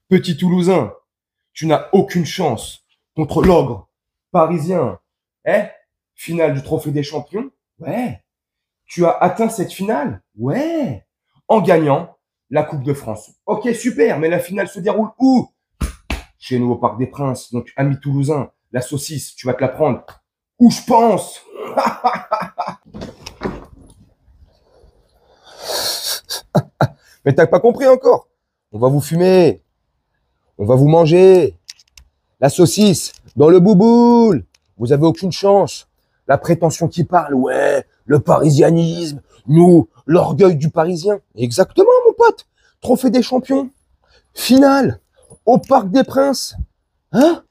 Petit Toulousain, tu n'as aucune chance contre l'ogre parisien. Eh? Finale du Trophée des Champions? Ouais. Tu as atteint cette finale? Ouais. En gagnant la Coupe de France. Ok, super, mais la finale se déroule où? Chez nous au Parc des Princes. Donc, ami Toulousain, la saucisse, tu vas te la prendre. Où je pense? Mais t'as pas compris encore. On va vous fumer. On va vous manger. La saucisse dans le bouboule. Vous avez aucune chance. La prétention qui parle, ouais, le parisianisme, nous, l'orgueil du Parisien. Exactement, mon pote. Trophée des champions. Finale. Au Parc des Princes. Hein?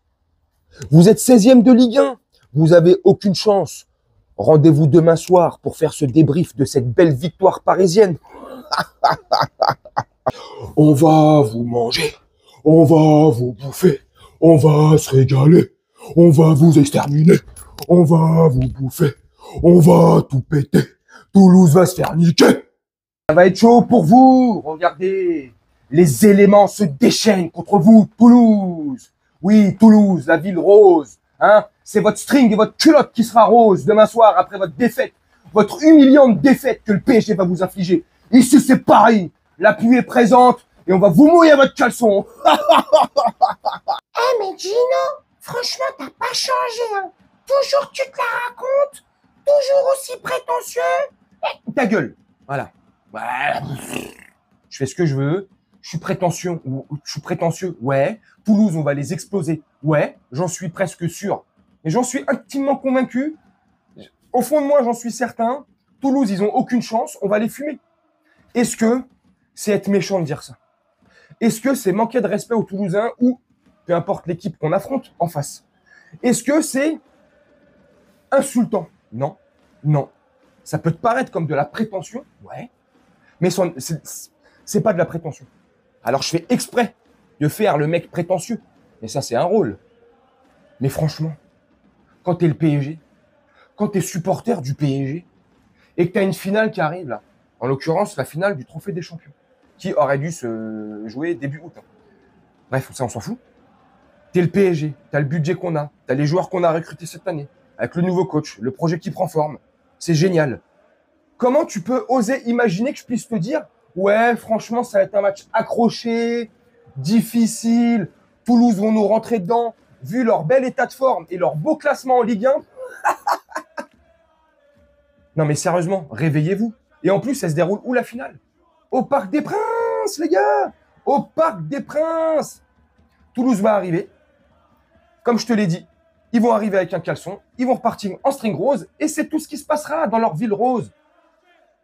Vous êtes 16e de Ligue 1. Vous avez aucune chance. Rendez-vous demain soir pour faire ce débrief de cette belle victoire parisienne. On va vous manger. On va vous bouffer. On va se régaler. On va vous exterminer. On va vous bouffer. On va tout péter. Toulouse va se faire niquer. Ça va être chaud pour vous. Regardez. Les éléments se déchaînent contre vous, Toulouse. Oui, Toulouse, la ville rose. Hein? C'est votre string et votre culotte qui sera rose demain soir après votre défaite. Votre humiliante défaite que le PSG va vous infliger. Ici, c'est Paris. La pluie est présente et on va vous mouiller votre caleçon. Eh mais Gino, franchement t'as pas changé hein. Toujours tu te la racontes, toujours aussi prétentieux. Ta gueule. Voilà. Ouais. Je fais ce que je veux. Je suis prétentieux. Ouais. Toulouse, on va les exploser. Ouais. J'en suis presque sûr. Et j'en suis intimement convaincu. Au fond de moi, j'en suis certain. Toulouse, ils ont aucune chance. On va les fumer. Est-ce que c'est être méchant de dire ça? Est-ce que c'est manquer de respect aux Toulousains ou peu importe l'équipe qu'on affronte en face? Est-ce que c'est insultant? Non. Non. Ça peut te paraître comme de la prétention. Ouais. Mais c'est pas de la prétention. Alors je fais exprès de faire le mec prétentieux. Mais ça, c'est un rôle. Mais franchement, quand t'es le PSG, quand t'es supporter du PSG, et que t'as une finale qui arrive là, en l'occurrence la finale du Trophée des Champions, qui aurait dû se jouer début août. Bref, ça on s'en fout. T'es le PSG, t'as le budget qu'on a, t'as les joueurs qu'on a recrutés cette année, avec le nouveau coach, le projet qui prend forme. C'est génial. Comment tu peux oser imaginer que je puisse te dire ouais, franchement, ça va être un match accroché, difficile. Toulouse vont nous rentrer dedans, vu leur bel état de forme et leur beau classement en Ligue 1. Non, mais sérieusement, réveillez-vous. Et en plus, elle se déroule où la finale? Au Parc des Princes, les gars! Au Parc des Princes! Toulouse va arriver. Comme je te l'ai dit, ils vont arriver avec un caleçon, ils vont repartir en string rose, et c'est tout ce qui se passera dans leur ville rose.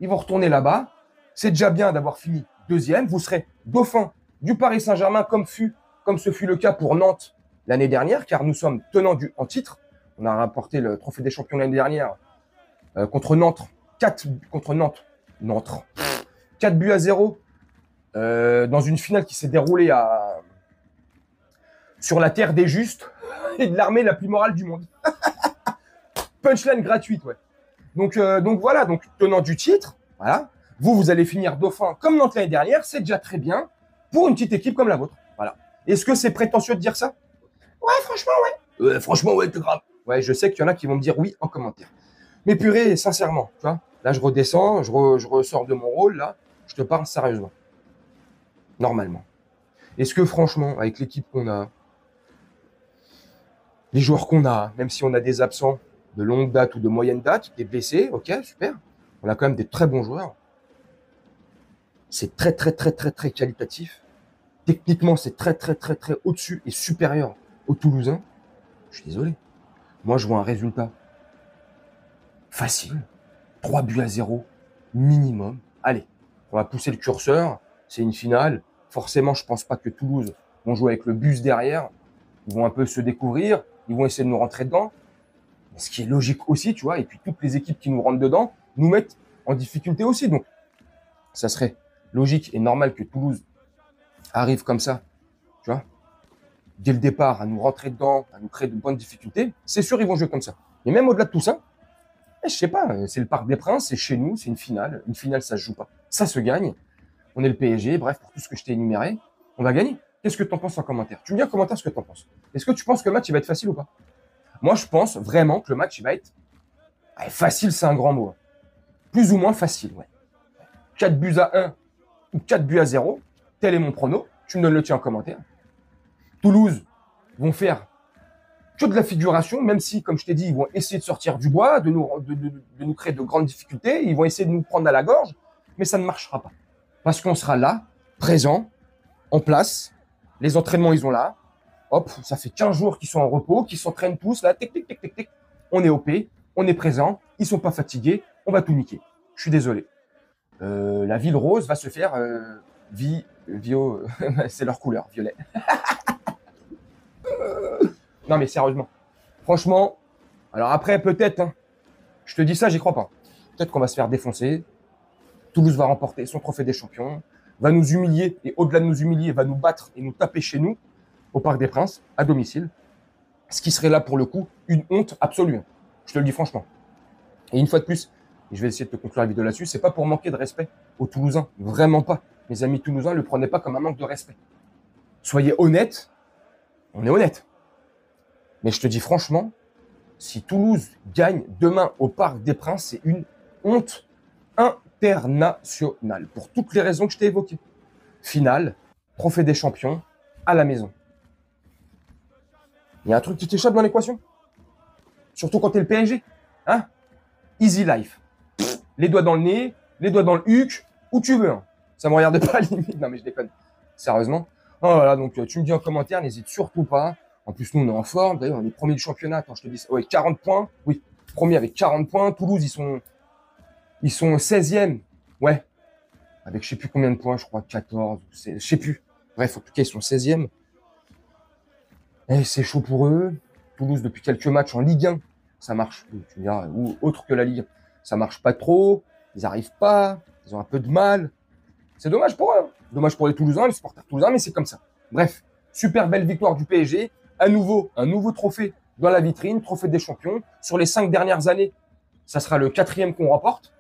Ils vont retourner là-bas. C'est déjà bien d'avoir fini deuxième. Vous serez dauphin du Paris Saint-Germain comme ce fut le cas pour Nantes l'année dernière, car nous sommes tenants en titre. On a rapporté le Trophée des Champions l'année dernière contre Nantes. 4 buts à 0 dans une finale qui s'est déroulée sur la terre des justes et de l'armée la plus morale du monde. Punchline gratuite, ouais. Donc voilà, donc tenant du titre, voilà. Vous allez finir dauphin comme Nantes l'année dernière, c'est déjà très bien pour une petite équipe comme la vôtre. Voilà. Est-ce que c'est prétentieux de dire ça? Ouais, franchement, ouais. Franchement, ouais, c'est grave. Ouais, je sais qu'il y en a qui vont me dire oui en commentaire. Mais purée, sincèrement, tu vois, là je redescends, je ressors de mon rôle, là, je te parle sérieusement. Normalement. Est-ce que franchement, avec l'équipe qu'on a, les joueurs qu'on a, même si on a des absents de longue date ou de moyenne date, des blessés, ok, super, on a quand même des très bons joueurs. C'est très, très, très, très, très qualitatif. Techniquement, c'est très, très, très, très au-dessus et supérieur aux Toulousains. Je suis désolé. Moi, je vois un résultat facile. 3 buts à 0, minimum. Allez, on va pousser le curseur. C'est une finale. Forcément, je pense pas que Toulouse vont jouer avec le bus derrière. Ils vont un peu se découvrir. Ils vont essayer de nous rentrer dedans. Ce qui est logique aussi, tu vois. Et puis, toutes les équipes qui nous rentrent dedans nous mettent en difficulté aussi. Donc, ça serait logique et normal que Toulouse arrive comme ça, tu vois, dès le départ, à nous rentrer dedans, à nous créer de bonnes difficultés. C'est sûr, ils vont jouer comme ça. Mais même au-delà de tout ça, je sais pas, c'est le Parc des Princes, c'est chez nous, c'est une finale. Une finale, ça se joue pas. Ça se gagne. On est le PSG, bref, pour tout ce que je t'ai énuméré, on va gagner. Qu'est-ce que tu en penses en commentaire? Tu me dis en commentaire ce que tu en penses. Est-ce que tu penses que le match il va être facile ou pas? Moi, je pense vraiment que le match il va être facile, c'est un grand mot. Hein. Plus ou moins facile, ouais. 4 buts à 1 ou 4 buts à 0. Tel est mon prono. Tu me donnes le tien en commentaire. Toulouse vont faire que de la figuration, même si, comme je t'ai dit, ils vont essayer de sortir du bois, de nous créer de grandes difficultés. Ils vont essayer de nous prendre à la gorge, mais ça ne marchera pas. Parce qu'on sera là, présent, en place. Les entraînements, ils sont là. Hop, ça fait 15 jours qu'ils sont en repos, qu'ils s'entraînent tous, là, tic, tic, tic, tic, tic. On est OP, on est présent, ils sont pas fatigués, on va tout niquer. Je suis désolé. La ville rose va se faire c'est leur couleur, violet. Non, mais sérieusement. Franchement, alors après, peut-être, hein, je te dis ça, j'y crois pas. Peut-être qu'on va se faire défoncer. Toulouse va remporter son trophée des champions, va nous humilier, et au-delà de nous humilier, va nous battre et nous taper chez nous, au Parc des Princes, à domicile. Ce qui serait là, pour le coup, une honte absolue. Je te le dis franchement. Et une fois de plus, et je vais essayer de te conclure la vidéo là-dessus, c'est pas pour manquer de respect aux Toulousains. Vraiment pas. Mes amis Toulousains, ne le prenez pas comme un manque de respect. Soyez honnêtes. On est honnête. Mais je te dis franchement, si Toulouse gagne demain au Parc des Princes, c'est une honte internationale. Pour toutes les raisons que je t'ai évoquées. Finale, trophée des champions, à la maison. Il y a un truc qui t'échappe dans l'équation. Surtout quand t'es le PSG. Hein? Easy life. Les doigts dans le nez, les doigts dans le huc, où tu veux. Hein. Ça me regarde pas limite. Non mais je déconne. Sérieusement. Oh, voilà, donc tu me dis en commentaire, n'hésite surtout pas. En plus, nous, on est en forme. D'ailleurs, on est premier du championnat. Attends, je te dis ça. Ouais, 40 points. Oui, premier avec 40 points. Toulouse, ils sont 16e. Ouais. Avec je sais plus combien de points, je crois 14, je sais plus. Bref, en tout cas, ils sont 16e. Et c'est chaud pour eux. Toulouse, depuis quelques matchs en Ligue 1, ça marche. Tu me diras, ou autre que la Ligue 1. Ça marche pas trop. Ils arrivent pas. Ils ont un peu de mal. C'est dommage pour eux. Hein. Dommage pour les Toulousains, les supporters toulousains, mais c'est comme ça. Bref, super belle victoire du PSG. À nouveau, un nouveau trophée dans la vitrine, trophée des champions. Sur les 5 dernières années, ça sera le 4e qu'on remporte.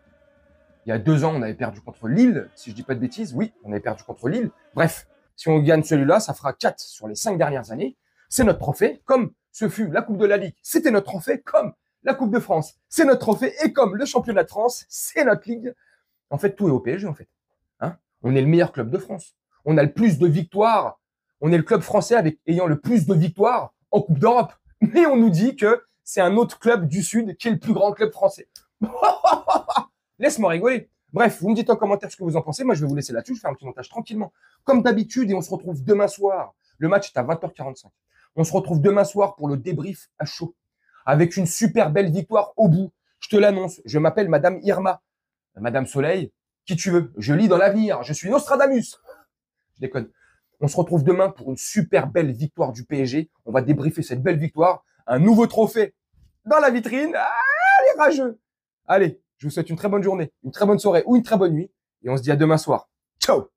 Il y a 2 ans, on avait perdu contre Lille, si je dis pas de bêtises. Oui, on avait perdu contre Lille. Bref, si on gagne celui-là, ça fera 4 sur les 5 dernières années. C'est notre trophée, comme ce fut la Coupe de la Ligue, c'était notre trophée, comme la Coupe de France, c'est notre trophée, et comme le Championnat de France, c'est notre ligue. En fait, tout est au PSG, en fait. Hein, on est le meilleur club de France. On a le plus de victoires. On est le club français ayant le plus de victoires en Coupe d'Europe. Mais on nous dit que c'est un autre club du Sud qui est le plus grand club français. Laisse-moi rigoler. Bref, vous me dites en commentaire ce que vous en pensez. Moi, je vais vous laisser là-dessus. Je fais un petit montage tranquillement. Comme d'habitude, et on se retrouve demain soir. Le match est à 20h45. On se retrouve demain soir pour le débrief à chaud. Avec une super belle victoire au bout. Je te l'annonce. Je m'appelle Madame Irma. Madame Soleil, qui tu veux. Je lis dans l'avenir. Je suis Nostradamus. Je déconne. On se retrouve demain pour une super belle victoire du PSG. On va débriefer cette belle victoire. Un nouveau trophée dans la vitrine. Ah, les rageux. Allez, je vous souhaite une très bonne journée, une très bonne soirée ou une très bonne nuit. Et on se dit à demain soir. Ciao!